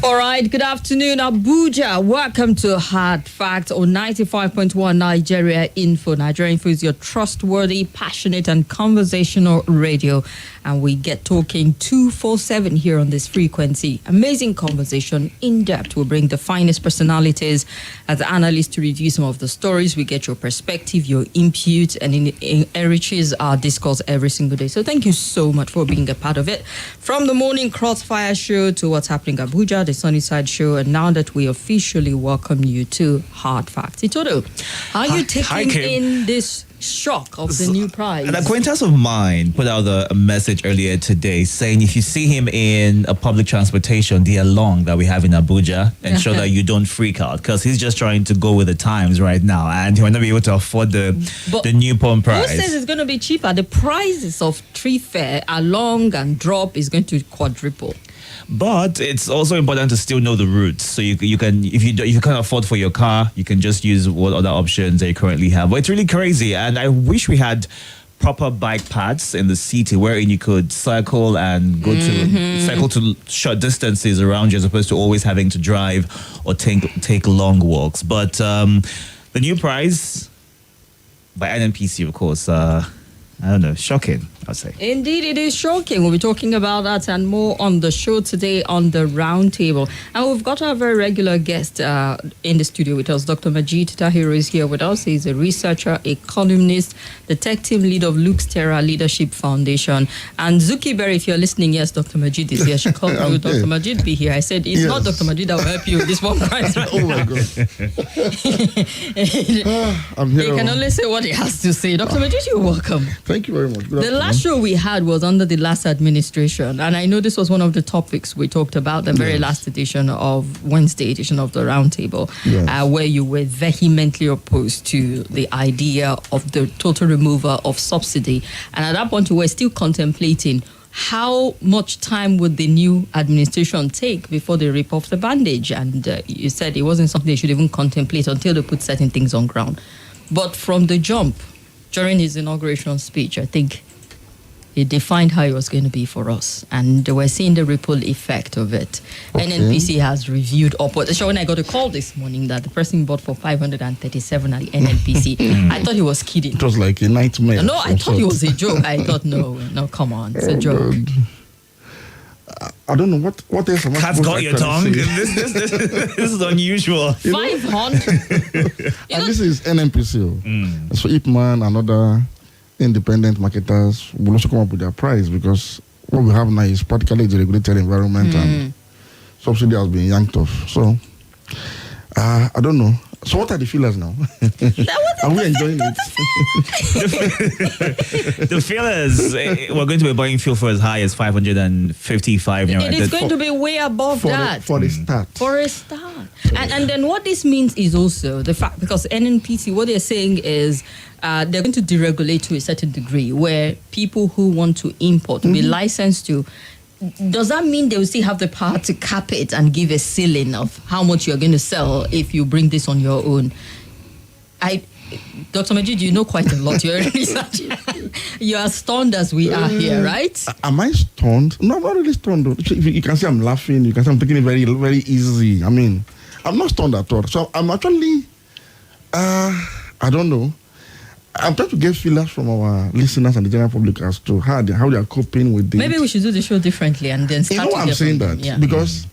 All right, good afternoon, Abuja. Welcome to Hard Facts on 95.1 Nigeria Info. Nigeria Info is your trustworthy, passionate, and conversational radio. And we get talking 247 here on this frequency. Amazing conversation, in depth. We'll bring the finest personalities as analysts to review some of the stories. We get your perspective, your input, and it enriches our discourse every single day. So thank you so much for being a part of it. From the morning crossfire show to what's happening in Abuja, the Sunnyside show, and now that we officially welcome you to Hard Facts. Itodo, how are you taking in this shock of the new prize? An acquaintance of mine put out a message earlier today saying if you see him in a public transportation, the along that we have in Abuja, ensure that you don't freak out, because he's just trying to go with the times right now and he will not be able to afford the new pump price. Who says it's going to be cheaper? The prices of tree fare along and drop is going to quadruple. But it's also important to still know the routes. So you can, if you can't afford for your car, you can just use what other options that you currently have. But it's really crazy, and I wish we had proper bike paths in the city wherein you could cycle and go to short distances around you, as opposed to always having to drive or take long walks. But the new prize by NNPC, of course, I don't know, shocking, I'll say. Indeed, it is shocking. We'll be talking about that and more on the show today on the Roundtable. And we've got our very regular guest in the studio with us. Dr. Majid Tahiru is here with us. He's a researcher, a columnist, the tech team lead of Luke's Terra Leadership Foundation. And Zuki Berry, if you're listening, yes, Dr. Majid is here. She called me, Dr. Majid, be here. I said, it's not Dr. Majid that will help you with this one prize right Oh, now. my God. I'm here. You can only say what he has to say. Dr. Majid, you're welcome. Thank you very much. The last show we had was under the last administration, and I know this was one of the topics we talked about, the very last edition of Wednesday edition of the Roundtable, where you were vehemently opposed to the idea of the total removal of subsidy. And at that point, we were still contemplating how much time would the new administration take before they rip off the bandage. And you said it wasn't something they should even contemplate until they put certain things on ground. But from the jump, during his inauguration speech, I think he defined how it was going to be for us. And we're seeing the ripple effect of it. Okay. NNPC has reviewed upwards. So when I got a call this morning that the person bought for 537 at the NNPC, I thought he was kidding. It was like a nightmare. No, I thought it was a joke. I thought, no, come on, it's a joke. God. I don't know what else. Cat's got your tongue. This is unusual. 500. And this is NNPC. So Ipman and other independent marketers will also come up with their price, because what we have now is practically the regulated environment and subsidy has been yanked off. So I don't know. So what are the feelers now? Are we enjoying it? The feelers, we're going to be buying fuel for as high as 555. It is going to be way above that. For a start. For a start. And then what this means is also the fact, because NNPC, what they're saying is they're going to deregulate to a certain degree, where people who want to import will be licensed to. Does that mean they will still have the power to cap it and give a ceiling of how much you're going to sell if you bring this on your own? Dr. Majid, you know quite a lot. You're a researcher. You are stunned as we are here, right? Am I stunned? No, I'm not really stunned. You can say I'm laughing. You can say I'm taking it very, very easy. I mean, I'm not stunned at all. So I'm actually, I don't know. I'm trying to get feelers from our listeners and the general public as to how they are coping with this. Maybe we should do the show differently and then start. You know why I'm saying that? Yeah. Because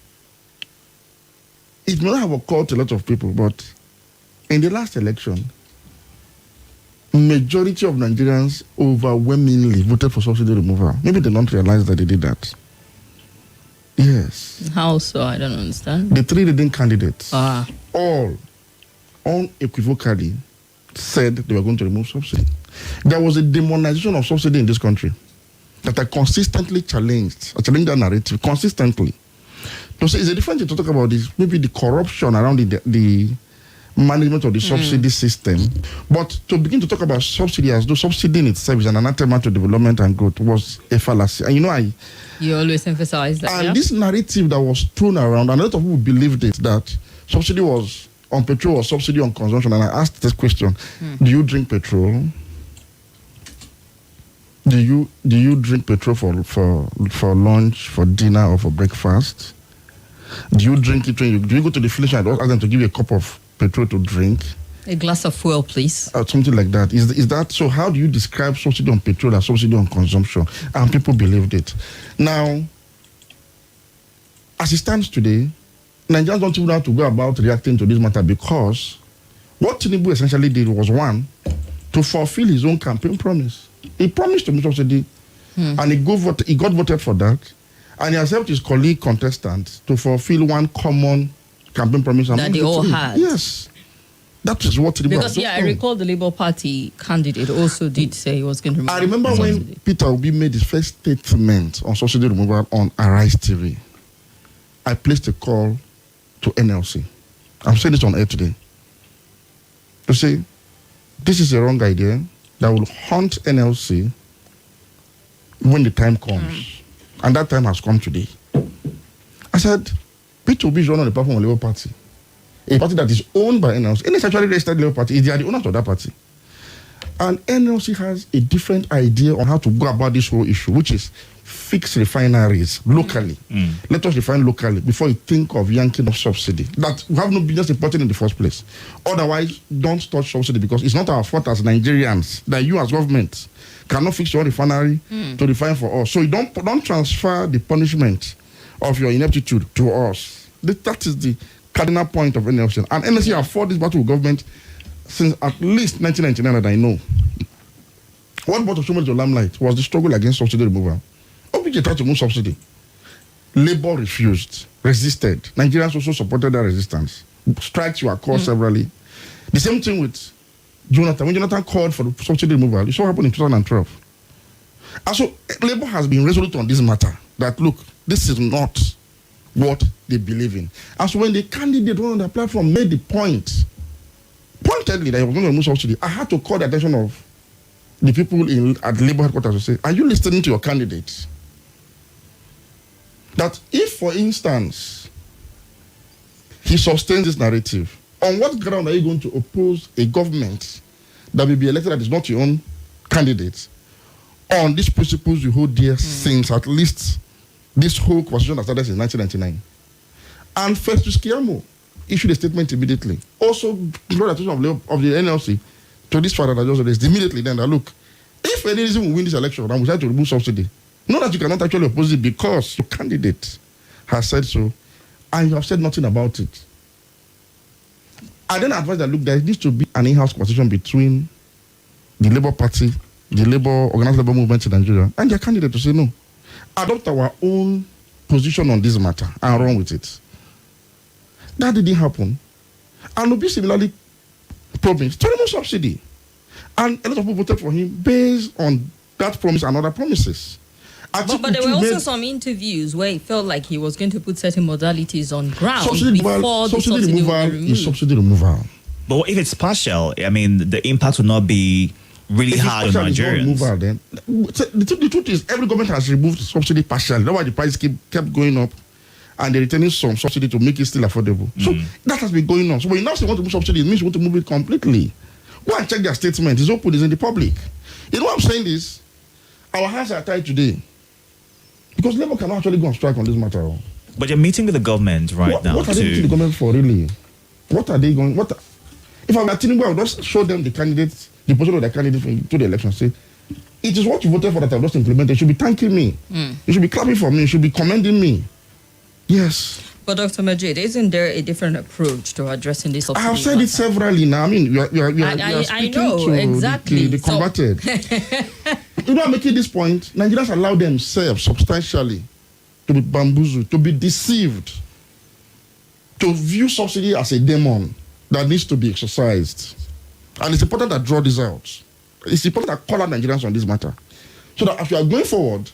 it may not have occurred to a lot of people, but in the last election, majority of Nigerians overwhelmingly voted for subsidy removal. Maybe they don't realize that they did that. Yes. How so? I don't understand. The three leading candidates all unequivocally said they were going to remove subsidy. There was a demonization of subsidy in this country that I consistently challenged. I challenged that narrative consistently. So it's a different thing to talk about this, maybe the corruption around the management of the subsidy system. But to begin to talk about subsidy as though subsidy in itself is an anathema to development and growth was a fallacy. And you always emphasize that. And this narrative that was thrown around, and a lot of people believed it, that subsidy was on petrol or subsidy on consumption. And I asked this question: do you drink petrol? Do you drink petrol for lunch, for dinner, or for breakfast? Do you drink it when do you go to the filling station and ask them to give you a cup of petrol to drink? A glass of fuel, please. Something like that. Is that so? How do you describe subsidy on petrol as subsidy on consumption? And people believed it. Now, as it stands today, Nigerians don't even know how to go about reacting to this matter, because what Tinub essentially did was, one, to fulfill his own campaign promise. He promised to remove subsidy, and he got voted for that, and he has helped his colleague contestants to fulfill one common campaign promise that they all had. Yes. That is what Tinub Because, I recall the Labour Party candidate also did say he was going to remove I remember when Peter Obi made his first statement on subsidy removal on Arise TV. I placed a call to NLC. I'm saying this on air today. To say, this is a wrong idea that will haunt NLC when the time comes. And that time has come today. I said, Peter Obi is run on the platform of the Labour Party. A party that is owned by NLC. NLC actually registered the Labour Party. They are the owners of that party. And NLC has a different idea on how to go about this whole issue, which is fix refineries locally. Let us refine locally before you think of yanking of subsidy. That we have no business importing in the first place. Otherwise, don't touch subsidy, because it's not our fault as Nigerians that you as government cannot fix your refinery to refine for us. So you don't transfer the punishment of your ineptitude to us. That is the cardinal point of NLC. And NLC have fought this battle with government since at least 1999 that I know. What brought so much to limelight was the struggle against subsidy removal. OPJ tried to remove subsidy. Labour refused, resisted. Nigerians also supported that resistance. Strikes were called severally. The same thing with Jonathan. When Jonathan called for the subsidy removal, it so happened in 2012. And so Labour has been resolute on this matter, that look, this is not what they believe in. And so when the candidate on the platform made the point, pointedly, that he was going to remove subsidy, I had to call the attention of the people at the Labour headquarters to say, are you listening to your candidates? That if, for instance, he sustains this narrative, on what ground are you going to oppose a government that will be elected that is not your own candidate on these principles you hold dear since at least this whole constitution that started since 1999? And Festus Keyamo issued a statement immediately. Also, draw the attention of the NLC to this father that just raised immediately then that, look, if any reason we win this election and we decide to remove subsidy, know that you cannot actually oppose it because your candidate has said so and you have said nothing about it. I then advise that, look, there needs to be an in-house conversation between the Labour Party, the organized labor movement in Nigeria, and their candidate to say, no, adopt our own position on this matter and run with it. That didn't happen. And Obi similarly promised to remove subsidy. And a lot of people voted for him based on that promise and other promises. But there were also some interviews where it felt like he was going to put certain modalities on ground before the subsidy removal is subsidy removal. But if it's partial, I mean, the impact will not be really hard on Nigerians. Removal, then. The truth is, every government has removed subsidy partially. That's why the price kept going up, and they're returning some subsidy to make it still affordable. So that has been going on. So when you now say you want to move subsidy, it means you want to move it completely. Go and check their statement. It's open, it's in the public. You know what I'm saying is, our hands are tied today. Because Labour cannot actually go on strike on this matter. But you're meeting with the government now. What are they meeting the government for, really? What are they going... If I were Tinub, I would just show them the candidates, the position of the candidate to the election. Say, it is what you voted for that I've just implemented. You should be thanking me. You should be clapping for me. You should be commending me. Yes. But Dr. Majid, isn't there a different approach to addressing this? I have said it severally now. I mean, you are speaking to exactly. the converted. You know, I'm making this point. Nigerians allow themselves substantially to be bamboozled, to be deceived, to view subsidy as a demon that needs to be exercised. And it's important that draw this out. It's important that call out Nigerians on this matter. So that as we are going forward,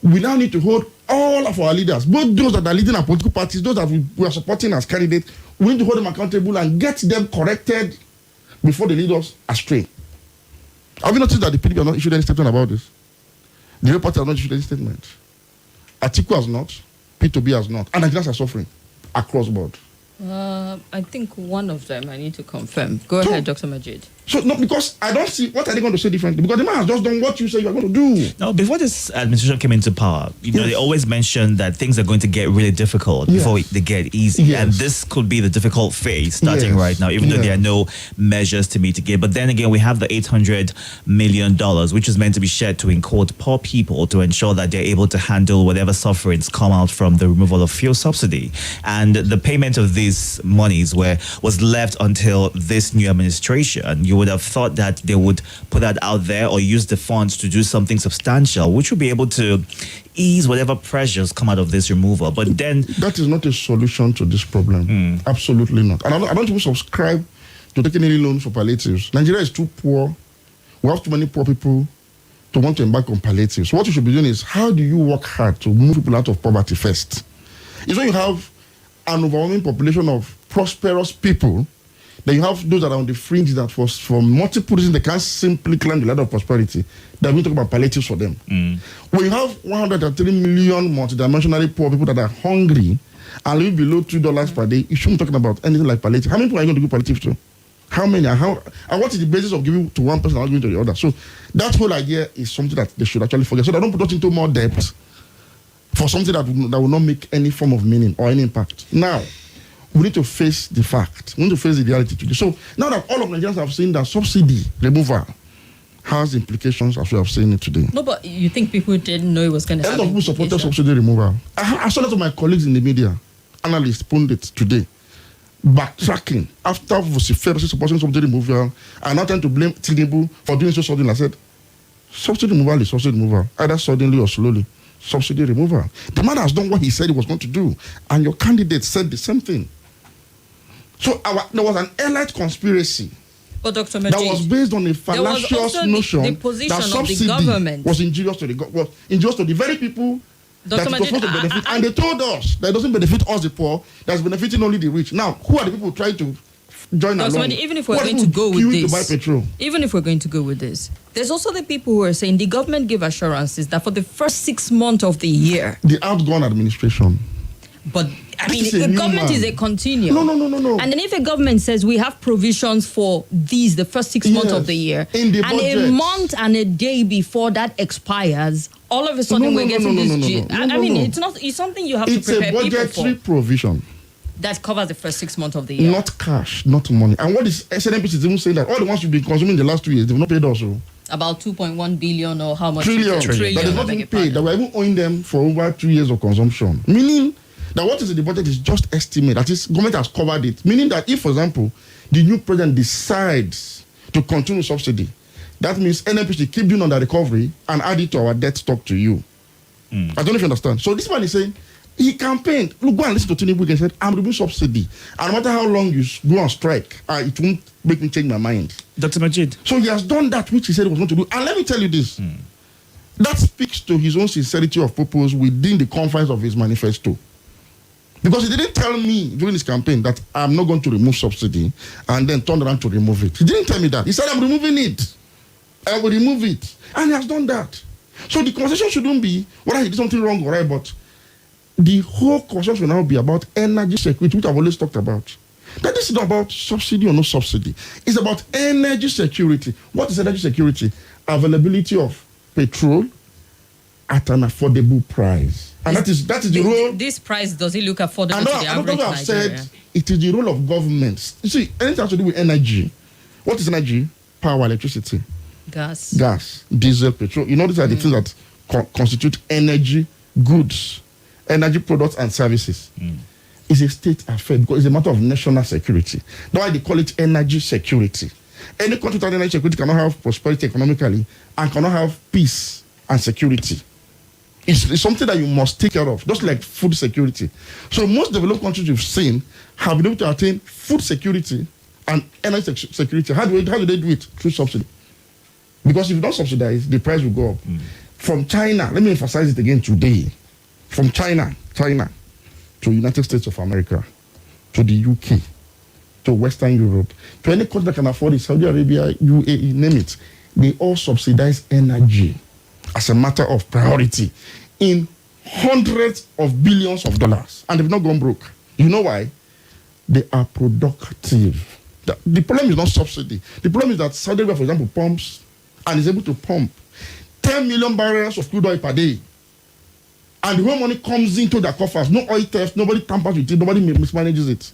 we now need to hold all of our leaders, both those that are leading our political parties, those that we are supporting as candidates, we need to hold them accountable and get them corrected before they lead us astray. Have you noticed that the PDP have not issued any statement about this? The Labour Party has not issued any statement. Atiku has not, P2B has not, and Nigerians are suffering across board. I think one of them I need to confirm. Go ahead, Dr. Majid. So, no, because I don't see what are they going to say differently. Because the man has just done what you say you are going to do. Now, before this administration came into power, they always mentioned that things are going to get really difficult before they get easy. Yes. And this could be the difficult phase starting right now, even though there are no measures to mitigate. But then again, we have the $800 million, which is meant to be shared to include poor people to ensure that they're able to handle whatever sufferings come out from the removal of fuel subsidy. And the payment of these monies was left until this new administration. You would have thought that they would put that out there or use the funds to do something substantial, which would be able to ease whatever pressures come out of this removal. But then that is not a solution to this problem. Absolutely not. And I don't even subscribe to taking any loans for palliatives. Nigeria is too poor. We have too many poor people to want to embark on palliatives. So what you should be doing is, how do you work hard to move people out of poverty first? It's when you have an overwhelming population of prosperous people, then you have those that are on the fringe that for multiple reasons they can't simply climb the ladder of prosperity. That we talk about palliatives for them. When you have 103 million multidimensionally poor people that are hungry and live below $2 per day, you shouldn't be talking about anything like palliative. How many people are you going to give palliative to? How many? And what is the basis of giving to one person and not giving to the other? So that whole idea is something that they should actually forget. So they don't put us into more debt for something that will not make any form of meaning or any impact. Now, we need to face the fact. We need to face the reality today. So now that all of Nigerians have seen that subsidy removal has implications as we have seen it today. No, but you think people didn't know it was going to happen? A lot of people supported subsidy removal. I saw that of my colleagues in the media, analysts, pundits today, backtracking after vociferously supporting subsidy removal and not trying to blame Tinub for doing so suddenly. I said, subsidy removal is subsidy removal, either suddenly or slowly. Subsidy removal. The man has done what he said he was going to do, and your candidate said the same thing. So there was an elite conspiracy that was based on a fallacious notion that subsidy was injurious to the very people that it was supposed to benefit. And they told us that it doesn't benefit us, the poor, that's benefiting only the rich. Now, who are the people trying to join along? Even if we're going to go with this, there's also the people who are saying the government gave assurances that for the first 6 months of the year, the outgone administration. But I mean, the government is a continuum. No. And then if a government says we have provisions for the first 6 months of the year, in the and budget, a month and a day before that expires, all of a sudden we're getting this. I mean, it's not. It's something you have to prepare people for. It's a budgetary provision that covers the first 6 months of the year. Not cash, not money. And what is SNPC is even saying that all the ones you've been consuming the last 2 years, they've not paid also. About 2.1 billion or how much? Trillion. That is not being paid. That we're even owing them for over 2 years of consumption. Meaning that what is in the budget is just estimate. That is, government has covered it. Meaning that if, for example, the new president decides to continue subsidy, that means NNPC keep doing on the recovery and add it to our debt stock to you. I don't know if you understand. So this man is saying, he campaigned. Look, go and listen to Tinub and said, I'm removing subsidy. And no matter how long you go on strike, it won't make me change my mind. Dr. Majid. So he has done that which he said he was going to do. And let me tell you this. That speaks to his own sincerity of purpose within the confines of his manifesto. Because he didn't tell me during his campaign that I'm not going to remove subsidy and then turn around to remove it. He didn't tell me that. He said, I'm removing it. I will remove it. And he has done that. So the conversation shouldn't be whether he did something wrong or right, but the whole conversation should now be about energy security, which I've always talked about. That this is not about subsidy or no subsidy. It's about energy security. What is energy security? Availability of petrol at an affordable price. And that is the role. This price, does it look affordable to the average Nigerian? Said it is the role of governments. You see, anything has to do with energy. What is energy? Power, electricity. Gas, diesel, petrol. You know, these are the things that constitute energy goods, energy products and services. It's a state affair because it's a matter of national security. That's why they call it energy security. Any country without energy security cannot have prosperity economically and cannot have peace and security. It's something that you must take care of, just like food security. So most developed countries you've seen have been able to attain food security and energy security. How do they do it? Through subsidy. Because if you don't subsidize, the price will go up. From China, let me emphasize it again today. From China to United States of America, to the UK, to Western Europe, to any country that can afford it, Saudi Arabia, UAE, name it, they all subsidize energy as a matter of priority in hundreds of billions of dollars. And they've not gone broke. You know why? They are productive. The problem is not subsidy. The problem is that Saudi Arabia, for example, pumps and is able to pump 10 million barrels of crude oil per day. And the whole money comes into their coffers. No oil theft, nobody tampers with it, nobody mismanages it.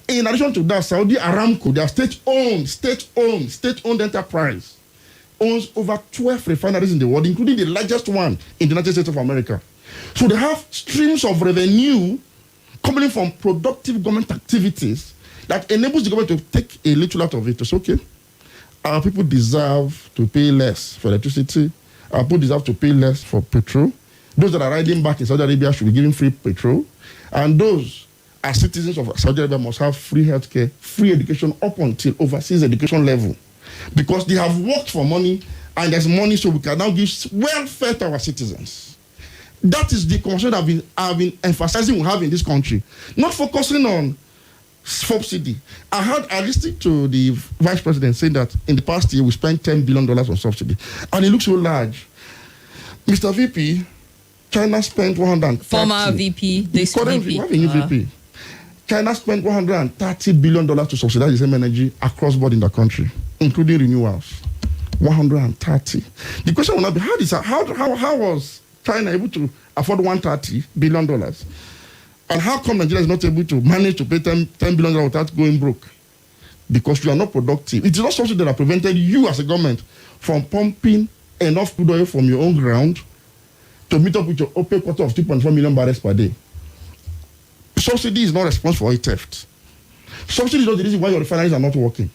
In addition to that, Saudi Aramco, their state-owned enterprise, owns over 12 refineries in the world, including the largest one in the United States of America. So they have streams of revenue coming from productive government activities that enables the government to take a little out of it. It's okay. Our people deserve to pay less for electricity. Our people deserve to pay less for petrol. Those that are riding back in Saudi Arabia should be given free petrol. And those as citizens of Saudi Arabia must have free healthcare, free education up until overseas education level. Because they have worked for money and there's money, so we can now give welfare to our citizens. That is the conversation I've been emphasizing we have in this country. Not focusing on subsidy. I listened to the vice president saying that in the past year we spent $10 billion on subsidy. And it looks so large. Mr. VP, China spent 130. Former VP, this VP. We have a new VP. China spent $130 billion to subsidize the same energy across board in the country, including renewals. 130. The question will not be, how was China able to afford $130 billion? And how come Nigeria is not able to manage to pay $10 billion without going broke? Because you are not productive. It is not something that have prevented you as a government from pumping enough crude oil from your own ground to meet up with your OPEC quota of 2.4 million barrels per day. Subsidy is not responsible for oil theft. Subsidy is not the reason why your refineries are not working.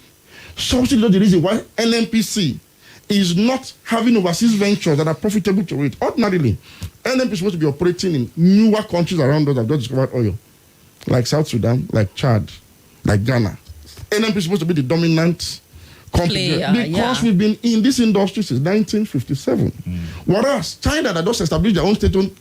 Subsidy is not the reason why NNPC is not having overseas ventures that are profitable to it. Ordinarily, NNPC is supposed to be operating in newer countries around us that just discovered oil, like South Sudan, like Chad, like Ghana. NNPC is supposed to be the dominant company because we've been in this industry since 1957. Whereas China, that just established their own state-owned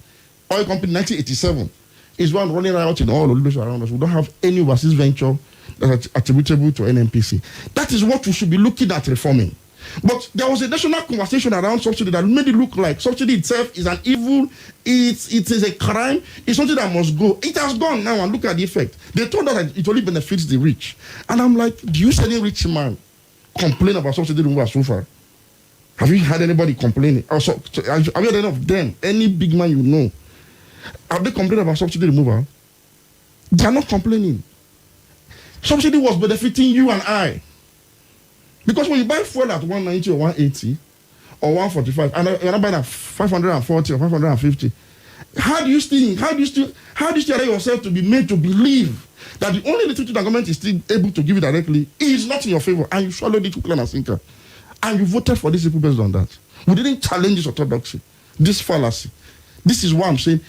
oil company in 1987, is one running out in all of those around us. We don't have any overseas venture that's attributable to NNPC. That is what we should be looking at reforming. But there was a national conversation around subsidy that made it look like subsidy itself is an evil, it is a crime, it's something that must go. It has gone now, and look at the effect. They told us that it only benefits the rich. And I'm like, do you see any rich man complain about subsidy removal so far? Have you had anybody complaining? Also, have you heard any of them? Any big man you know? Have they complained about subsidy removal? They are not complaining. Subsidy was benefiting you and I. Because when you buy fuel at 190 or 180 or 145, and you're not buying at 540 or 550, how do you still allow yourself to be made to believe that the only little thing the government is still able to give you directly is not in your favor, and you swallowed it hook, line, and sinker, and you voted for these people based on that? We didn't challenge this orthodoxy, this fallacy. This is why I'm saying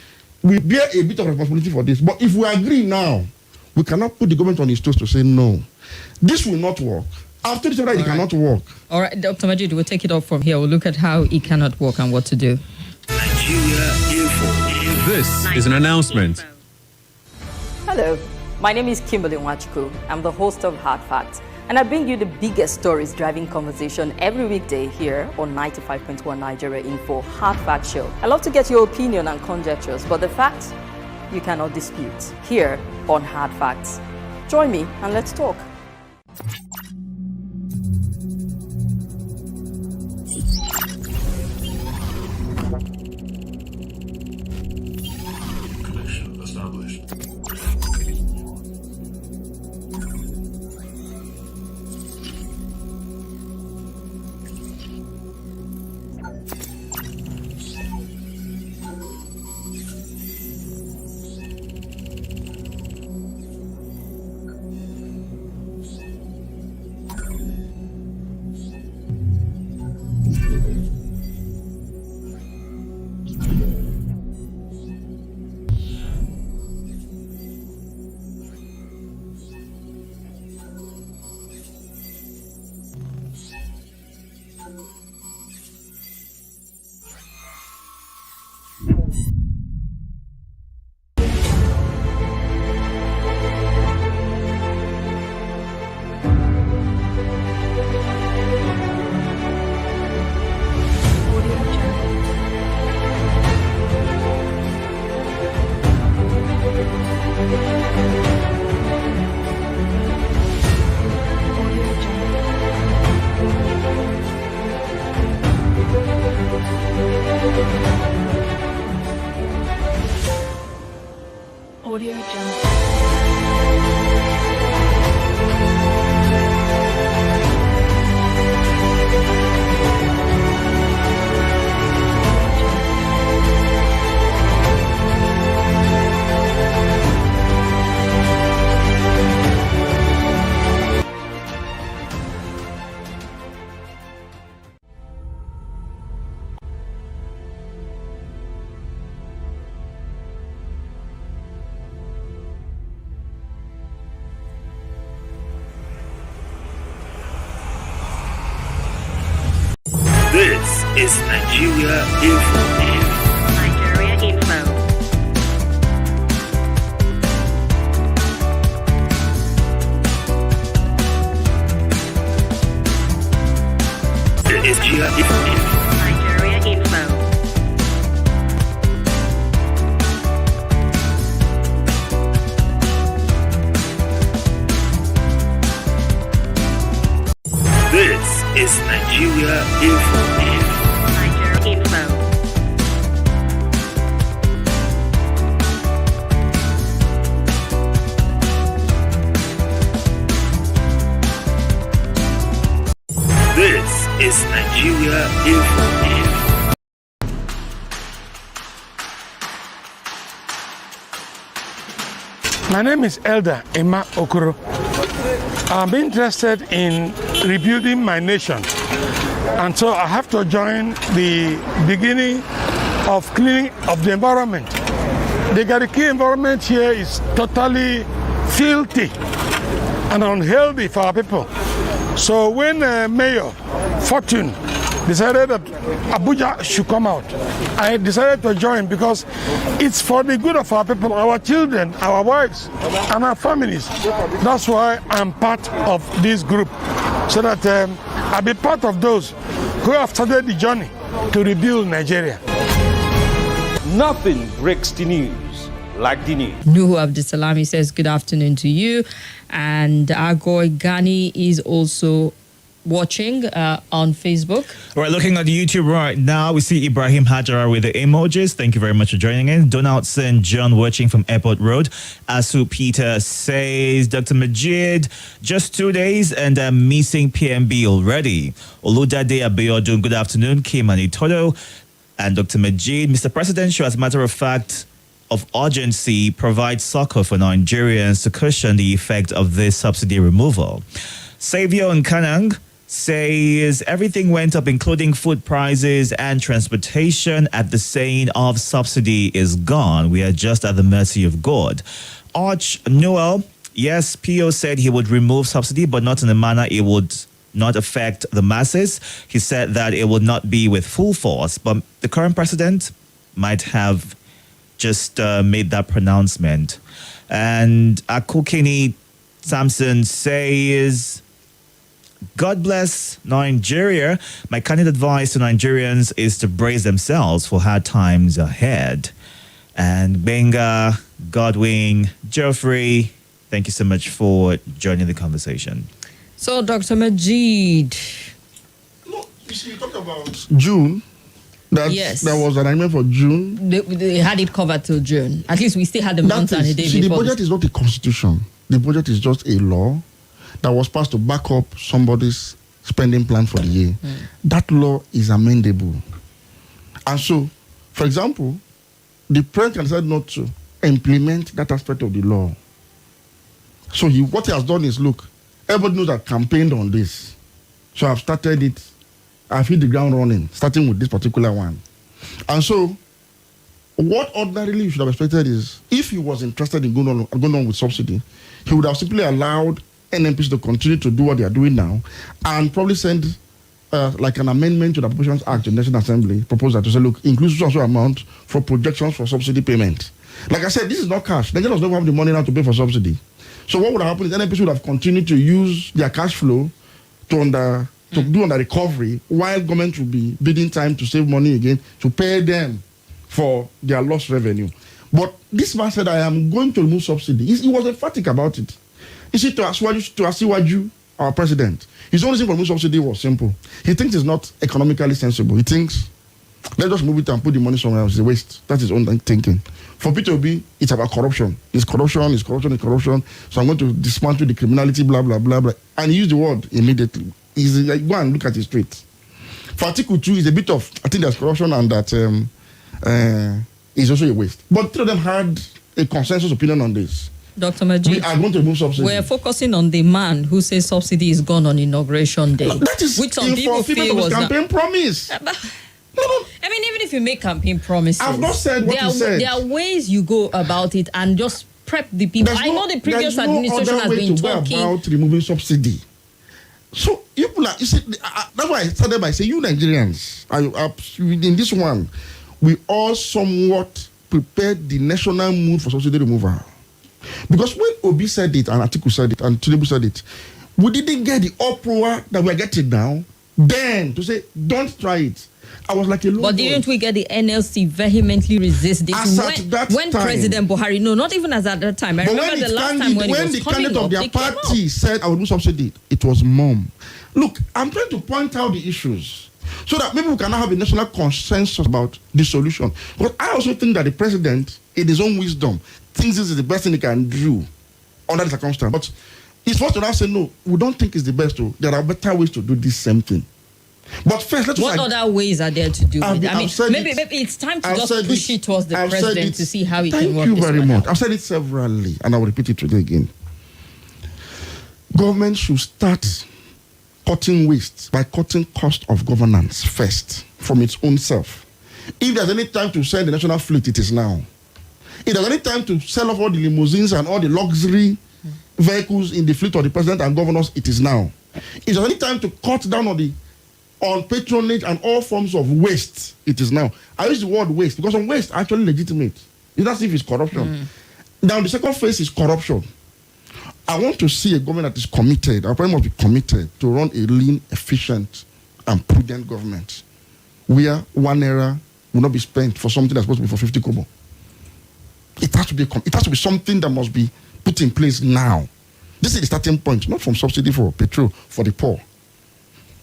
we bear a bit of responsibility for this. But if we agree now, we cannot put the government on its toes to say no. This will not work. After this, it cannot work. All right, Dr. Majid, we'll take it up from here. We'll look at how it cannot work and what to do. Nigeria Info. This is an announcement. Hello, my name is Kimberly. I'm the host of Hard Facts, and I bring you the biggest stories driving conversation every weekday here on 95.1 Nigeria Info Hard Fact Show. I love to get your opinion and conjectures, but the facts you cannot dispute here on Hard Facts. Join me and let's talk. Connection established. Audio Jungle. This is Nigeria Info. Nigeria Info. This is Nigeria Info. Nigeria Info. This is Nigeria Info. Nigeria Info. This is Nigeria Info. My name is Elder Emma Okoro. I'm interested in rebuilding my nation, and so I have to join the beginning of cleaning of the environment. The Gariki environment here is totally filthy and unhealthy for our people. So when Mayor Fortune decided that Abuja should come out, I decided to join because it's for the good of our people, our children, our wives, and our families. That's why I'm part of this group, so that I'll be part of those who have started the journey to rebuild Nigeria. Nothing breaks the news like the news. Nuhu Abdisalami says good afternoon to you. And Agoy Gani is also watching on Facebook. All right, looking at YouTube right now, we see Ibrahim Hajara with the emojis. Thank you very much for joining in. Donaldson John watching from Airport Road. Asu Peter says, Dr. Majid, just 2 days and I'm missing PMB already. Oludade Abiodun, good afternoon. Kim and Itodo. And Dr. Majid, Mr. President, should, as a matter of fact, of urgency, provide succor for Nigerians to cushion the effect of this subsidy removal. Savio Nkanang says everything went up, including food prices and transportation. At the saying of subsidy is gone. We are just at the mercy of God. Arch Noel, yes, PO said he would remove subsidy, but not in a manner it would not affect the masses. He said that it would not be with full force, but the current president might have just made that pronouncement. And Akukini Samson says, God bless Nigeria. My candid advice to Nigerians is to brace themselves for hard times ahead. And Benga, Godwin, Geoffrey, thank you so much for joining the conversation. So, Dr. Majid. No, you see, you talk about June. Yes. There was an agreement for June. They had it covered till June. At least we still had the month and a day see, before. the budget is not a constitution. The budget is just a law that was passed to back up somebody's spending plan for the year. That law is amendable. And so, for example, the president can decide not to implement that aspect of the law. So what he has done is, look, everybody knows I campaigned on this. So I've started it. I've hit the ground running, starting with this particular one. And so, what ordinarily you should have expected is, if he was interested in going on with subsidy, he would have simply allowed NMPs to continue to do what they are doing now, and probably send like an amendment to the Appropriations Act in the National Assembly, proposal to say, look, include so amount for projections for subsidy payment. Like I said, this is not cash. Nigerians don't have the money now to pay for subsidy. So what would have happened is NMPs would have continued to use their cash flow to do on the recovery, while government will be bidding time to save money again to pay them for their lost revenue. But this man said, I am going to remove subsidy. He was emphatic about it. You see, to Asiwaju, our president, his only thing for remove subsidy was simple. He thinks it's not economically sensible. He thinks, let's just move it and put the money somewhere else. It's a waste. That's his own thinking. For P2B, it's about corruption. It's corruption, it's corruption, it's corruption. So I'm going to dismantle the criminality, blah, blah, blah, blah. And he used the word immediately. He's like, go and look at it straight. For Article 2, it's a bit of, I think there's corruption and that is also a waste. But three of them had a consensus opinion on this. Dr. Majid, We are going to remove subsidy. we're focusing on the man who says subsidy is gone on Inauguration Day. That is which some people feel was campaign promise. I mean, even if you make campaign promises, I've not said what you said. There are ways you go about it and just prep the people. I know the previous administration has been talking about removing subsidy. So you see, that's why I started by saying, you Nigerians, in this one, we all somewhat prepared the national mood for subsidy removal. Because when Obi said it, and Atiku said it, and Tinub said it, we didn't get the uproar that we're getting now. Then to say, don't try it. I was like a low. But didn't we get the NLC vehemently resist this when President Buhari? No, not even as at that time. I remember the last time when the candidate of their party said, I will do subsidy, it was mom. Look, I'm trying to point out the issues so that maybe we can have a national consensus about the solution. But I also think that the president, in his own wisdom, thinks this is the best thing he can do under the circumstance. But he's supposed to now say, no, we don't think it's the best. There are better ways to do this same thing. But first, what other ways are there to do it? I mean, maybe it's time to just push it towards the president to see how he can work. Thank you very much. I've said it severally, and I will repeat it today again. Government should start cutting waste by cutting cost of governance first from its own self. If there's any time to send the national fleet, it is now. If there's any time to sell off all the limousines and all the luxury vehicles in the fleet of the president and governors, it is now. If there's any time to cut down on patronage and all forms of waste, it is now. I use the word waste because some waste are actually legitimate. It's not as if it's corruption. Now, the second phase is corruption. I want to see a government that is committed, our president must be committed to run a lean, efficient, and prudent government where 1 naira will not be spent for something that's supposed to be for 50 kobo. It has to be something that must be put in place now. This is the starting point, not from subsidy for petrol for the poor.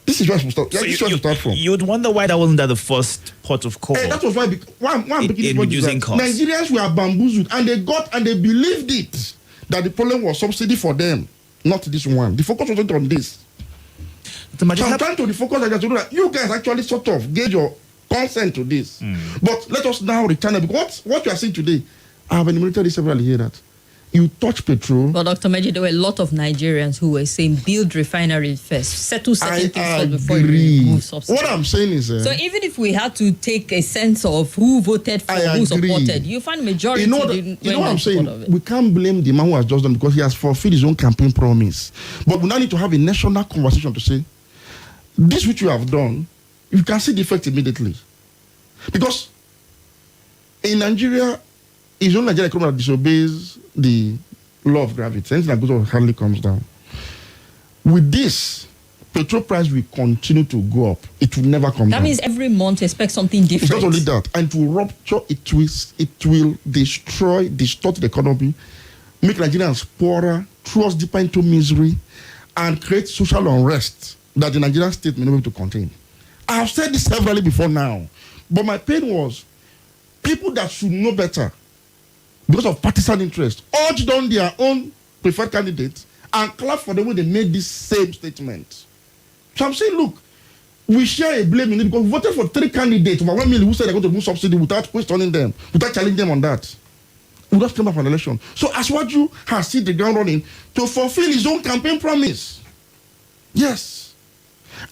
This is where we start. Start from. You would wonder why that wasn't the first pot of call. That was why in reducing costs. Nigerians were bamboozled, and they believed it that the problem was subsidy for them, not this one. The focus wasn't on this. So I'm trying to refocus that you guys actually sort of gauge your consent to this. But let us now return it, because what you are seeing today, I have enumerated this several here that you touch petrol. But Dr. Meji, there were a lot of Nigerians who were saying build refinery first, settle certain things first before you remove subsidy. What I'm saying is... so even if we had to take a sense of who voted for, who supported, you find majority... You know what I'm saying? We can't blame the man who has just done because he has fulfilled his own campaign promise. But we now need to have a national conversation to say, this which you have done, you can see the effect immediately. Because in Nigeria, it's only Nigeria economy that disobeys the law of gravity. Anything that goes up hardly comes down. With this, petrol price will continue to go up. It will never come down. That means every month expect something different. It's not only that. And to rupture, it will distort the economy, make Nigerians poorer, throw us deeper into misery, and create social unrest that the Nigerian state may not be able to contain. I have said this severally before now, but my pain was people that should know better, because of partisan interest, urged on their own preferred candidates and clapped for them when they made this same statement. So I'm saying, look, we share a blame in it because we voted for 3 candidates, over 1 million, who said they're going to remove subsidy without questioning them, without challenging them on that. We just came up for an election. So Aswaju has hit the ground running to fulfill his own campaign promise. Yes.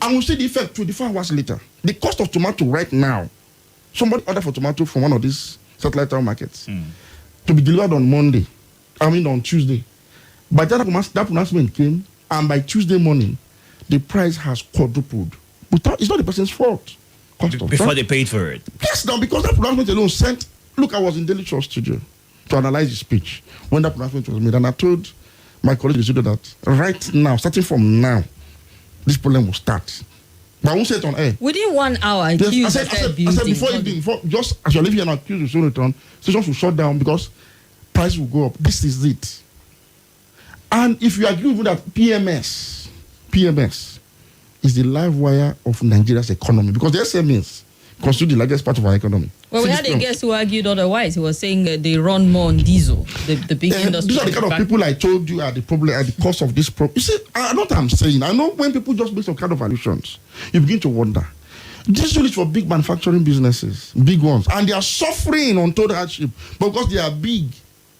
And we'll see the effect 24 hours later. The cost of tomato right now, somebody ordered for tomato from one of these satellite town markets to be delivered on Tuesday. By the time that pronouncement came, and by Tuesday morning, the price has quadrupled. It's not the person's fault. Before they paid for it. Yes, now, because that pronouncement alone sent... Look, I was in Daily Trust studio to analyze the speech when that pronouncement was made, and I told my colleagues in the studio that right now, starting from now, this problem will start. But I won't say it on air. Within 1 hour, I said before, just as you're leaving and accused of showing return, stations will shut down because price will go up. This is it. And if you agree with that, PMS is the live wire of Nigeria's economy, because the SMEs constitute the largest part of our economy. Well, we had a guest who argued otherwise. He was saying they run more on diesel, the big industry. These are the kind of people I told you are the problem, at the cause of this problem. You see, I know what I'm saying. I know when people just make some kind of allusions, you begin to wonder. Diesel is for big manufacturing businesses, big ones, and they are suffering untold hardship because they are big.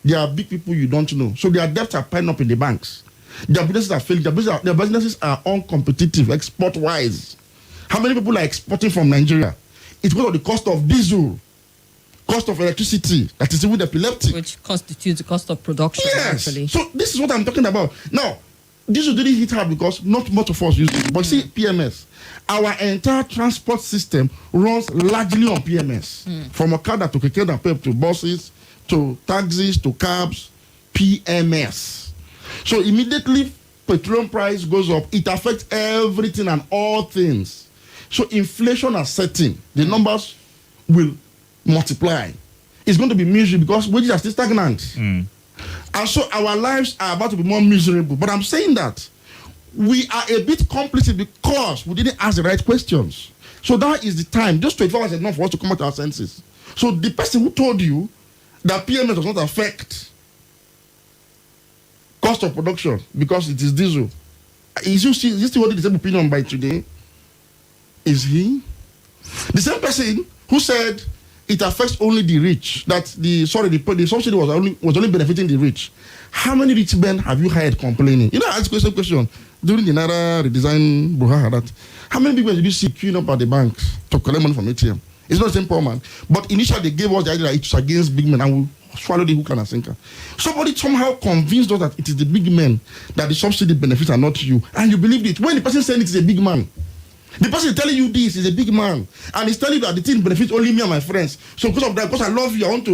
They are big people you don't know. So their debts are piling up in the banks. Their businesses are failing. Their businesses are uncompetitive export-wise. How many people are exporting from Nigeria? It's because of the cost of diesel, cost of electricity, that is even epileptic. Which constitutes the cost of production, yes. actually. So this is what I'm talking about. Now, diesel didn't hit hard because not much of us use it. But see, PMS, our entire transport system runs largely on PMS. From Okada to Keke Napep to buses, to taxis, to cabs, PMS. So immediately petroleum price goes up, it affects everything and all things. So inflation is setting. The numbers will multiply. It's going to be miserable because wages are still stagnant. And so our lives are about to be more miserable. But I'm saying that we are a bit complicit because we didn't ask the right questions. So that is the time. Just 24 hours is enough for us to come out to our senses. So the person who told you that PMS does not affect cost of production because it is diesel, is you still holding the same opinion by today? Is he? The same person who said it affects only the rich, that the subsidy was only benefiting the rich. How many rich men have you heard complaining? You know, I asked the same question during the Naira redesign Buhari. That how many people did you see queuing up at the banks to collect money from ATM? It's not the same poor man. But initially they gave us the idea that it's against big men and we swallow the hook and sinker. Somebody somehow convinced us that it is the big men that the subsidy benefits are not you. And you believed it. When the person saying it is a big man, the person telling you this is a big man, and he's telling you that the thing benefits only me and my friends. So because of that, because I love you, I want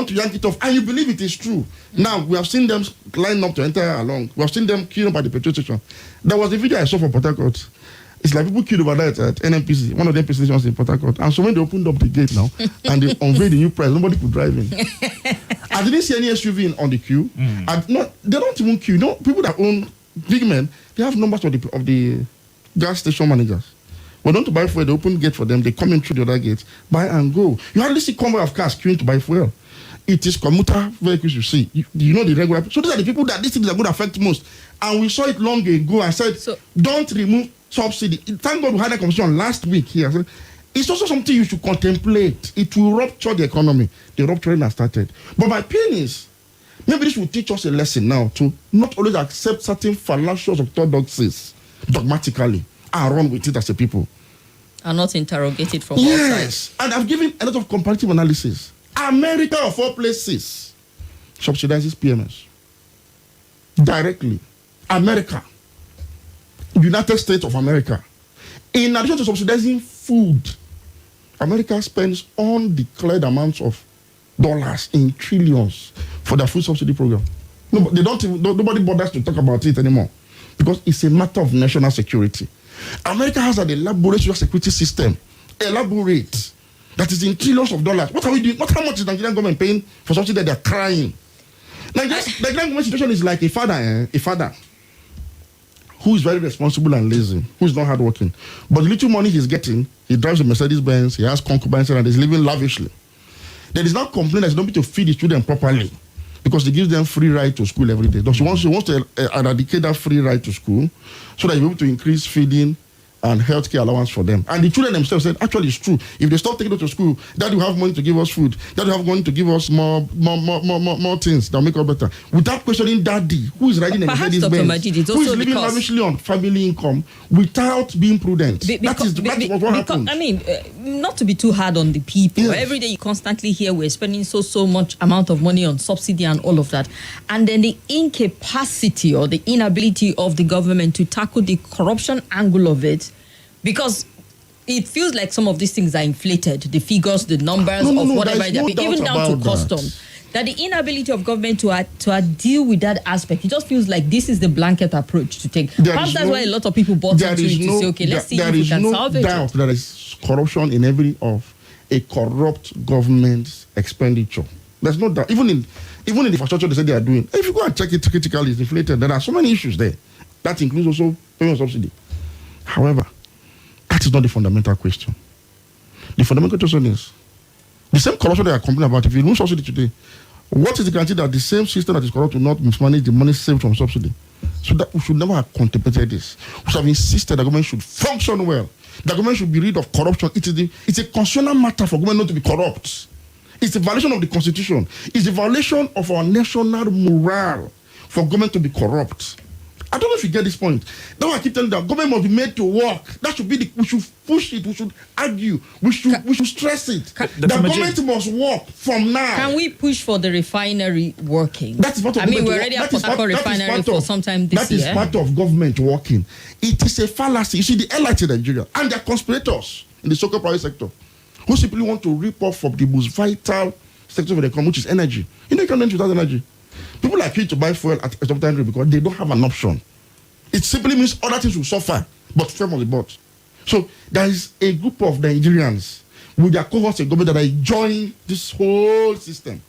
to yank it off, and you believe it is true. Now we have seen them line up to enter along. We have seen them queuing up at the petrol station. There was a video I saw from Port Harcourt. It's like people queued over there at NNPC, one of the NNPC stations in Port Harcourt. And so when they opened up the gate now and they unveiled the new price, nobody could drive in. I didn't see any SUV on the queue. They don't even queue. You know, people that own big men, they have numbers of the gas station managers. When they want to buy fuel, they open gate for them. They come in through the other gate, buy and go. You hardly see convoy of cars queuing to buy fuel. It is commuter vehicles you see. You know the regular. So these are the people that these things are going to affect most. And we saw it long ago. I said, don't remove subsidy. Thank God we had a conversation last week here. Said, it's also something you should contemplate. It will rupture the economy. The rupturing has started. But my pain is, maybe this will teach us a lesson now to not always accept certain fallacious orthodoxies dogmatically and run with it as a people. And not interrogate it from all sides. Yes. And I've given a lot of comparative analysis. America, of all places, subsidizes PMS. Directly. America. United States of America. In addition to subsidizing food, America spends undeclared amounts of dollars in trillions for their food subsidy program. No, nobody bothers to talk about it anymore because it's a matter of national security. America has an elaborate social security system, elaborate, that is in trillions of dollars. What are we doing? How much is the Nigerian government paying for something that they're crying? Nigerian government situation is like a father who is very responsible and lazy, who is not hardworking. But the little money he's getting, he drives a Mercedes-Benz, he has concubines, and he's living lavishly. There is not complaint that he don't need to feed the children properly because he gives them free ride to school every day. So she wants to eradicate that free ride to school so that you're able to increase feeding and healthcare allowance for them. And the children themselves said, actually, it's true. If they stop taking them to school, Daddy will have money to give us food. Daddy will have money to give us more things that will make us better. Without questioning Daddy, who is riding a Mercedes-Benz, who is living lavishly on family income, without being prudent. That's what happens. I mean, not to be too hard on the people. Yes. Every day you constantly hear we're spending so much amount of money on subsidy and all of that. And then the incapacity or the inability of the government to tackle the corruption angle of it, because it feels like some of these things are inflated, the figures, the numbers of whatever they're even down to customs. That the inability of government to deal with that aspect, it just feels like this is the blanket approach to take. Perhaps that's why a lot of people bought into it to say, okay, let's see if we can salvage it. There is no doubt there is corruption in every of a corrupt government's expenditure. There's no doubt. Even in the infrastructure they say they are doing, if you go and check it critically, it's inflated. There are so many issues there. That includes also payment subsidy. However, that is not the fundamental question. The fundamental question is the same corruption they are complaining about. If you remove subsidy today, what is the guarantee that the same system that is corrupt will not mismanage the money saved from subsidy? So that we should never have contemplated this. We should have insisted that government should function well. The government should be rid of corruption. It's a constitutional matter for government not to be corrupt. It's a violation of the constitution. It's a violation of our national morale for government to be corrupt. I don't know if you get this point. That's why I keep telling you that government must be made to work. That should be we should push it, we should argue, we should stress it. The government must work from now. Can we push for the refinery working? That is part of we already have Port Harcourt refinery for some time this year. That is part of government working. It is a fallacy. You see, the elites in Nigeria and their conspirators in the so-called private sector who simply want to rip off from the most vital sector of the economy, which is energy. You can't do without energy. People are keen to buy fuel at a certain rate because they don't have an option. It simply means other things will suffer, but fuel must be bought. So there is a group of Nigerians with their cohorts in government that are enjoying this whole system.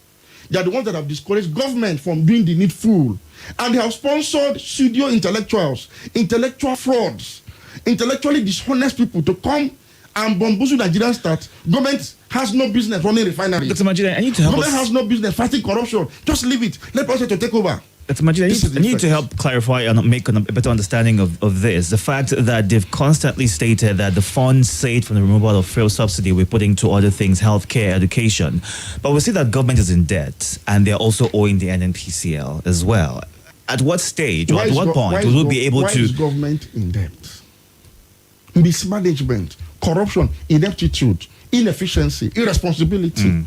They are the ones that have discouraged government from doing the needful. And they have sponsored pseudo intellectuals, intellectual frauds, intellectually dishonest people to come and bamboozle Nigerians that government has no business running refineries. Dr. Majid, I need to help government has no business fighting corruption. Just leave it. Let us to take over. Dr. Majid, I need to help clarify and make a better understanding of this. The fact that they've constantly stated that the funds saved from the removal of fuel subsidy we're putting to other things, healthcare, education. But we see that government is in debt and they're also owing the NNPCL as well. At what stage or at what point will we be able to... Why is government in debt? Mismanagement, corruption, ineptitude, inefficiency, irresponsibility.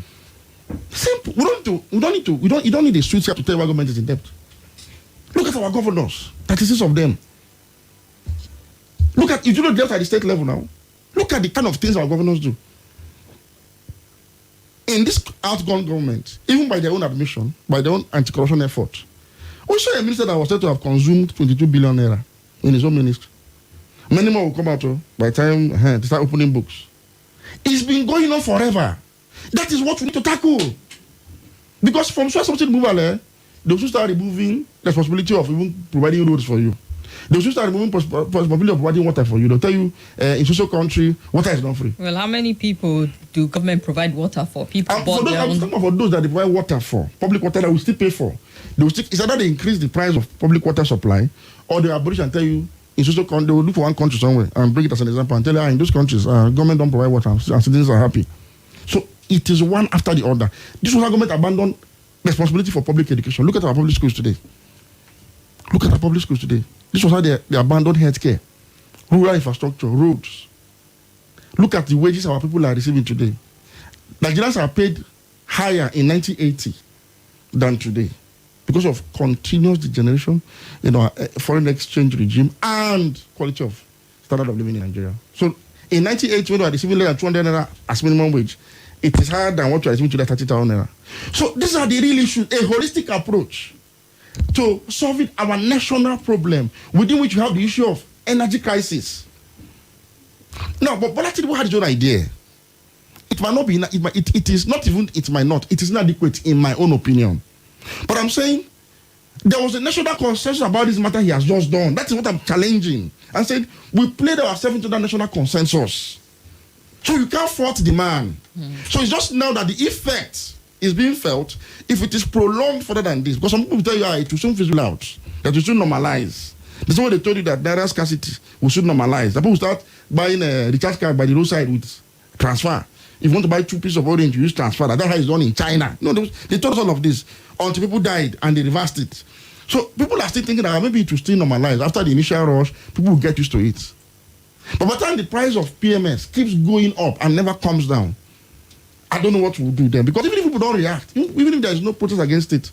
Simple. We don't need a sweet to tell why government is in debt. Look at our governors, 36 of them. Look at, you do not debt at the state level now. Look at the kind of things our governors do. In this outgone government, even by their own admission, by their own anti-corruption effort, we saw a minister that was said to have consumed 22 billion naira in his own ministry. Many more will come out by the time they start opening books. It's been going on forever. That is what we need to tackle. Because from source subsidy removal, they will start removing the responsibility of even providing roads for you. They will start removing responsibility of providing water for you. They'll tell you in social country, water is not free. Well, how many people do government provide water for? People bought their own... For those that they provide water for, public water that we still pay for. They will still, it's either they increase the price of public water supply or they abolish and tell you in social country, they will look for one country somewhere and bring it as an example and tell you, in those countries, government don't provide water and citizens are happy. So it is one after the other. This was how government abandoned responsibility for public education. Look at our public schools today. Look at our public schools today. This was how they abandoned healthcare, rural infrastructure, roads. Look at the wages our people are receiving today. Nigerians are paid higher in 1980 than today because of continuous degeneration in our foreign exchange regime and quality of standard of living in Nigeria. So in 1980, when we are receiving less than 200 naira as minimum wage, it is higher than what we are receiving today, 30,000 naira. So these are the real issues, a holistic approach to solving our national problem, within which we have the issue of energy crisis. Now, but Bola Tinubu had his own idea. It might not be, it is not even, it might not, it is inadequate in my own opinion. But I'm saying, there was a national consensus about this matter he has just done. That is what I'm challenging. I'm saying, we played ourselves into that national consensus. So you can't fault the man. So it's just now that the effect is being felt if it is prolonged further than this. Because some people tell you, it will soon fizzle out, that we should normalize. The same way they told you that naira scarcity we should normalize. That people start buying a recharge card by the roadside with transfer. If you want to buy 2 pieces of orange, you use transfer. That's how it's done in China. No, they told us all of this until people died and they reversed it. So people are still thinking that maybe it will still normalize. After the initial rush, people will get used to it. But by the time the price of PMS keeps going up and never comes down, I don't know what we'll do then. Because even if people don't react, even if there is no protest against it,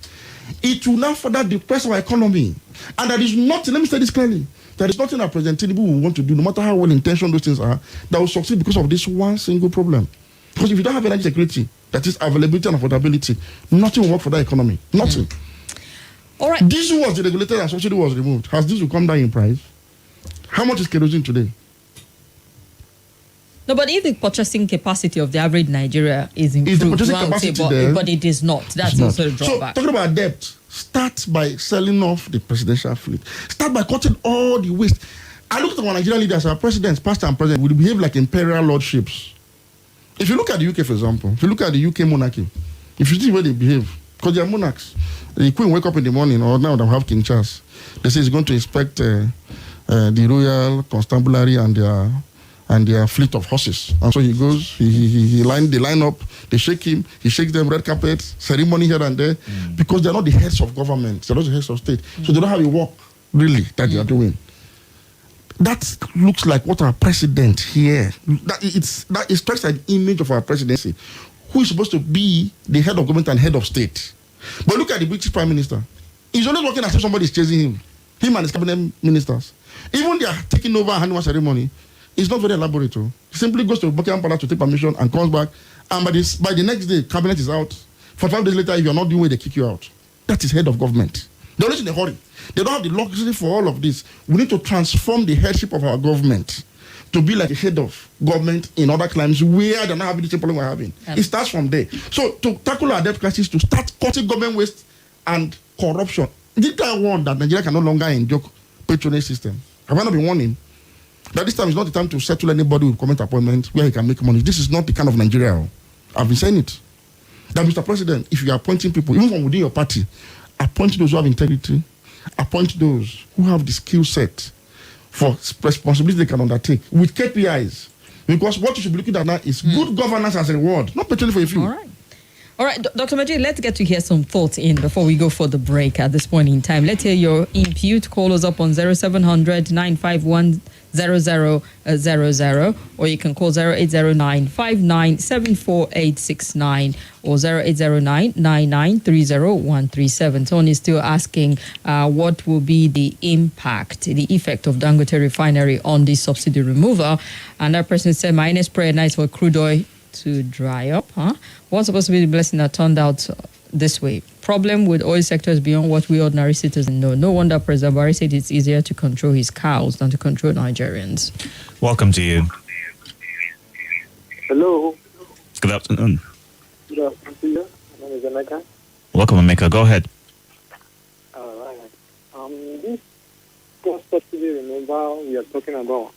it will now further depress our economy. And there is nothing, let me say this clearly, there is nothing that President Tinub will want to do, no matter how well intentioned those things are, that will succeed because of this one single problem. Because if you don't have energy security, that is availability and affordability, nothing will work for that economy. Nothing. All right. Diesel was deregulated and subsidy was removed. Has diesel come down in price? How much is kerosene today? No, but if the purchasing capacity of the average Nigeria is improved, but it is not. That's also a drawback. So, talking about debt, start by selling off the presidential fleet. Start by cutting all the waste. I look at our Nigerian leaders, our presidents, past and present, will behave like imperial lordships. If you look at the UK, for example, if you look at the UK monarchy, if you see where they behave, because they are monarchs, the Queen wake up in the morning, or now they have King Charles, they say he's going to inspect the Royal Constabulary and their fleet of horses. And so he goes, they line up, they shake him, he shakes them, red carpet, ceremony here and there, because they're not the heads of government, they're not the heads of state. So they don't have a work, really, that they are doing. That looks like what our president here, that strikes an image of our presidency, who is supposed to be the head of government and head of state. But look at the British Prime Minister. He's always working as if somebody is chasing him and his cabinet ministers. Even they are taking over a handover ceremony, it's not very elaborate. He simply goes to Buckingham Palace to take permission and comes back, and by the next day, cabinet is out. 45 days later, if you're not doing well, they kick you out. That is head of government. They're always in a hurry. They don't have the luxury for all of this. We need to transform the headship of our government to be like a head of government in other climes where they're not having the same problem we're having. It starts from there. So to tackle our debt crisis, to start cutting government waste and corruption, did I warn that Nigeria can no longer endure patronage system? Have I not been warning that this time is not the time to settle anybody with comment appointment where he can make money? This is not the kind of Nigeria. I've been saying it. That Mr. President, if you are appointing people, even from within your party, appoint those who have integrity, appoint those who have the skill set for responsibility they can undertake with KPIs. Because what you should be looking at now is good governance as a reward, not patronage for a few. All right, Dr. Majid, let's get to hear some thoughts in before we go for the break at this point in time. Let's hear your input. Call us up on 0700 951 0000, or you can call 0809 5974869 or 0809 9930137. Tony is still asking what will be the impact, the effect of Dangote Refinery on this subsidy removal. And that person said, my earnest prayer night for crude oil to dry up. What's supposed to be the blessing that turned out this way? Problem with oil sectors beyond what we ordinary citizens know. No wonder President Buhari said it's easier to control his cows than to control Nigerians. Welcome to you. Hello. Good afternoon. Good afternoon to you. My name is Emeka. Welcome, Emeka. Go ahead. All right. This subsidy removal we are talking about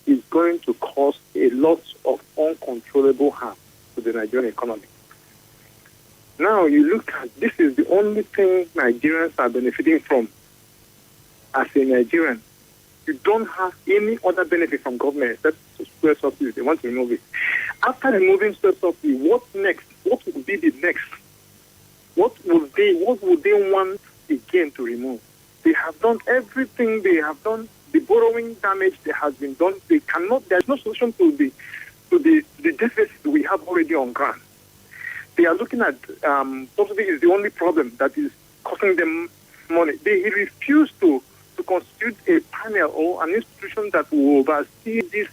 is going to cause a lot of uncontrollable harm to the Nigerian economy. Now, you look at this is the only thing Nigerians are benefiting from as a Nigerian. You don't have any other benefit from government except fuel subsidy. They want to remove it. After removing fuel subsidy, what next? What will be the next? What would they want again to remove? They have done everything they have done. The borrowing damage that has been done, there's no solution to the deficit we have already on ground. They are looking at subsidy is the only problem that is costing them money. They refuse to constitute a panel or an institution that will oversee this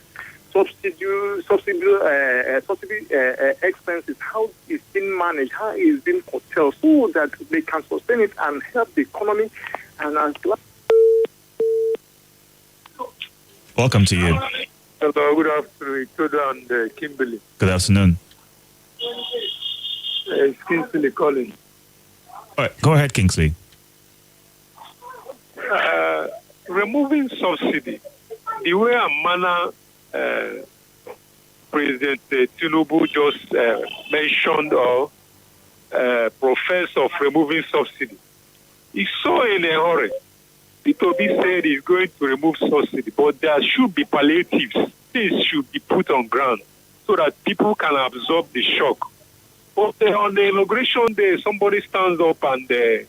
subsidy expenses, how it's being managed, how it's being curtailed, so that they can sustain it and help the economy. And as Welcome to you. Hello, good afternoon, Itodo and Kimberly. Good afternoon. It's Kingsley calling. All right, go ahead, Kingsley. Removing subsidy, the way and manner President Tinub just mentioned or professed of removing subsidy, he's so in a hurry. Itodo said he's going to remove subsidy, but there should be palliatives. Things should be put on ground so that people can absorb the shock. But on the inauguration day, somebody stands up and say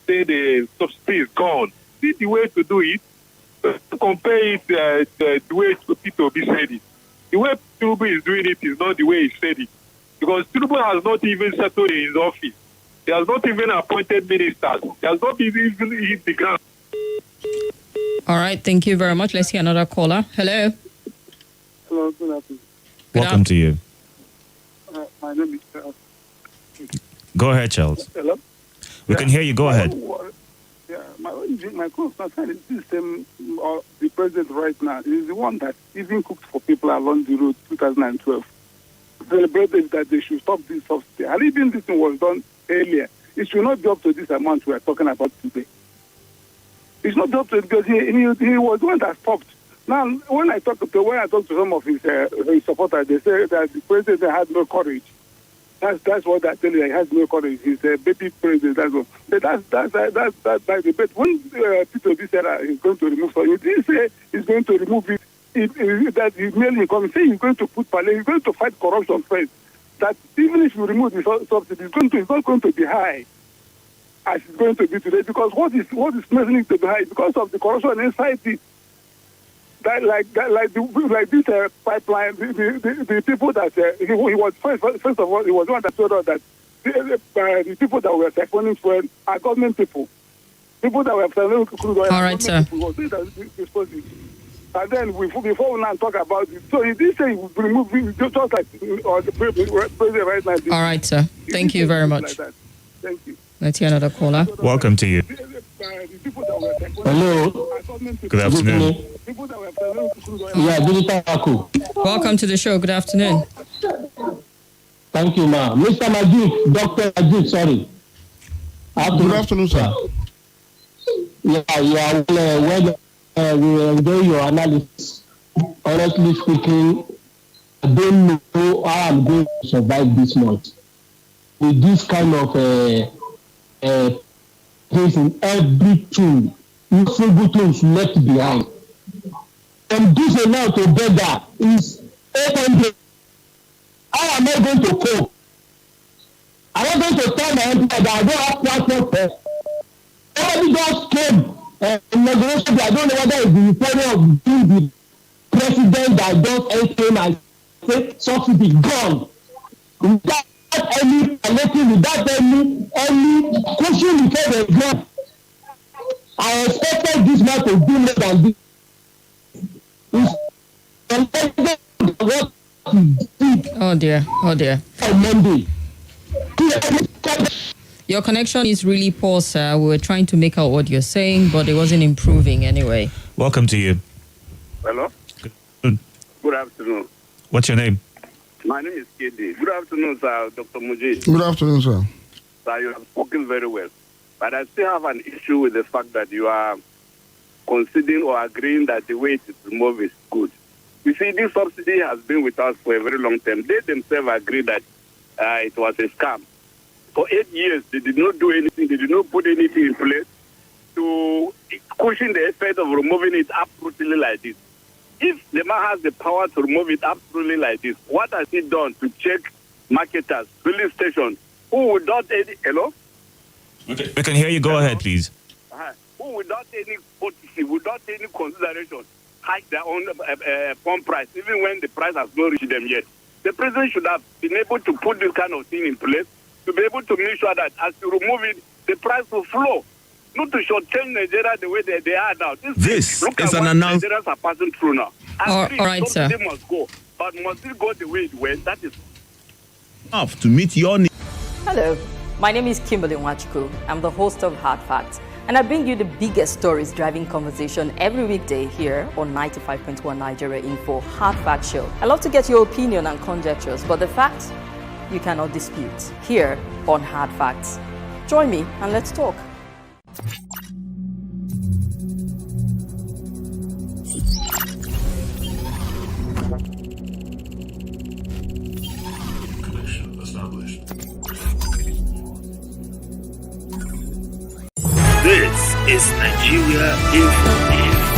the subsidy is gone. This is the way to do it. Compare it the way Itodo said it. The way Tinub is doing it is not the way he said it. Because Tinub has not even settled in his office. He has not even appointed ministers. He has not even hit the ground. All right, thank you very much. Let's hear another caller. Hello. Hello, good afternoon. Welcome to you. My name is Charles. Go ahead, Charles. Hello. We can hear you. Go ahead. My concern is the same. The president right now is the one that even cooked for people along the road 2012. Celebrated that they should stop this subsidy. And even this thing was done earlier. It should not be up to this amount we are talking about today. It's not up to it because he was the one that stopped Now, when I talk to some of his supporters, they say that the president has no courage. That's what I tell you. He has no courage. He's a baby president. That's all. But that's the bet. When Peter said he's going to remove it, he didn't say he's going to remove it. That he merely comes saying he's going to put he's going to fight corruption first. That even if you remove the subsidy, it's not going to be high as it's going to be today, because what is making it to be high because of the corruption inside it. Like this pipeline, the people that he was first of all, he was one that told us that the people that were seconding for are government people. People that were selling crude oil. All right, sir. And then before we now talk about it, so he did say he would remove it just like the president right now. All right, sir. Thank you very much. Like thank you. Let's hear another caller. Welcome to you. Hello. Good afternoon. Yeah, Welcome to the show. Good afternoon. Thank you, ma'am. Mr. Majid, Dr. Majid, sorry. Good afternoon, sir. Yeah, we enjoy your analysis. Honestly speaking, I don't know how I'm going to survive this month. With this kind of things in every tool, no single tools left behind. And this amount of beggar is 800. How am I going to cope? I am going to tell my employer that I don't have transport first. Somebody just came inauguration. I don't know whether it's the reporter of the president that just came and said subsidy gone. Without any collecting, without any cushion before the ground. I expected this man to do more than this. Oh dear. On Monday. Your connection is really poor, sir. We were trying to make out what you're saying, but it wasn't improving anyway. Welcome to you. Hello? Good afternoon. What's your name? My name is KD. Good afternoon, sir, Dr. Mujib. Good afternoon, sir. Sir, you have spoken very well. But I still have an issue with the fact that you are conceding or agreeing that the way it is removed is good. You see, this subsidy has been with us for a very long time. They themselves agree that it was a scam. For 8 years, they did not do anything. They did not put anything in place to cushion the effect of removing it absolutely like this. If the man has the power to remove it absolutely like this, what has he done to check marketers, filling stations, who without any... Hello? We can hear you. Go ahead, please. Who without any policy, without any consideration, hike their own pump price, even when the price has not reached them yet. The president should have been able to put this kind of thing in place to be able to make sure that as you remove it, the price will flow. Not to shortchange Nigeria the way they are now. This look is at an what announcement. Nigerians are passing through now. All right, sir. They must go. But must it go the way it went? That is enough to meet your needs. Hello, my name is Kimberly Nwachukwu. I'm the host of Hard Facts, and I bring you the biggest stories driving conversation every weekday here on 95.1 Nigeria Info Hard Fact Show. I love to get your opinion and conjectures, but the facts you cannot dispute here on Hard Facts. Join me and let's talk. Connection established. This is Nigeria Info.